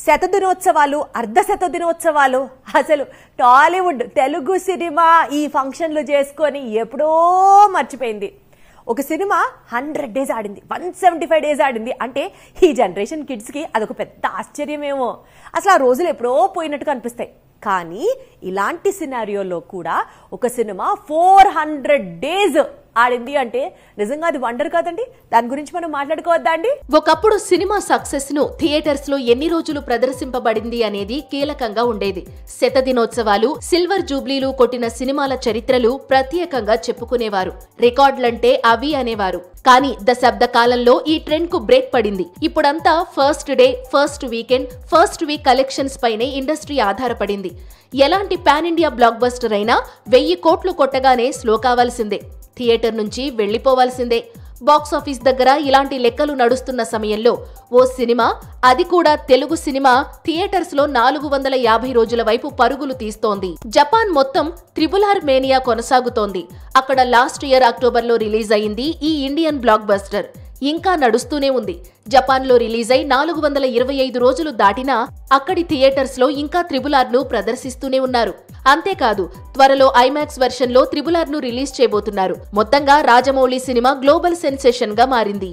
శతదినోత్సవాలు, అర్ధశత దినోత్సవాలు, అసలు టాలీవుడ్ తెలుగు సినిమా ఈ ఫంక్షన్లు చేసుకొని ఎప్పుడో మర్చిపోయింది. ఒక సినిమా 100 డేస్ ఆడింది, 175 డేస్ ఆడింది అంటే ఈ జనరేషన్ కిడ్స్కి అదొక పెద్ద ఆశ్చర్యమేమో. అసలు ఆ రోజులు ఎప్పుడో పోయినట్టుగా అనిపిస్తాయి. కానీ ఇలాంటి సినారియోలో కూడా ఒక సినిమా 400 డేస్ ఆడింది అంటే నిజంగా అది వండర్ కాదండి. దాని గురించి మనం మాట్లాడుకోవద్దా అండి? ఒకప్పుడు సినిమా సక్సెస్ ను థియేటర్స్ లో ఎన్ని రోజులు ప్రదర్శింపబడింది అనేది కీలకంగా ఉండేది. శతదినోత్సవాలు, సిల్వర్ జూబ్లీలు కొట్టిన సినిమాల చరిత్రలు ప్రత్యేకంగా చెప్పుకునేవారు. రికార్డులంటే అవి అనేవారు. కానీ దశాబ్ద కాలంలో ఈ ట్రెండ్ కు బ్రేక్ పడింది. ఇప్పుడంతా first day, first weekend, first week collections పైనే ఇండస్ట్రీ ఆధారపడింది. ఎలాంటి పాన్ ఇండియా బ్లాక్ బస్టర్ అయినా 1000 కోట్లు కొట్టగానే స్లో కావాల్సిందే, థియేటర్ నుంచి వెళ్లిపోవాల్సిందే. బాక్సాఫీస్ దగ్గర ఇలాంటి లెక్కలు నడుస్తున్న సమయంలో ఓ సినిమా, అది కూడా తెలుగు సినిమా, థియేటర్స్ లో 450 రోజుల వైపు పరుగులు తీస్తోంది. జపాన్ మొత్తం RRR మేనియా కొనసాగుతోంది. అక్కడ లాస్ట్ ఇయర్ అక్టోబర్లో రిలీజ్ అయింది ఈ ఇండియన్ బ్లాక్ బస్టర్. ఇంకా నడుస్తూనే ఉంది. జపాన్ లో రిలీజ్ అయి 425 రోజులు దాటినా అక్కడి థియేటర్స్ లో ఇంకా RRR ను ప్రదర్శిస్తూనే ఉన్నారు. అంతేకాదు, త్వరలో ఐమాక్స్ వెర్షన్ లో RRR ను రిలీజ్ చేయబోతున్నారు. మొత్తంగా రాజమౌళి సినిమా గ్లోబల్ సెన్సేషన్ గా మారింది.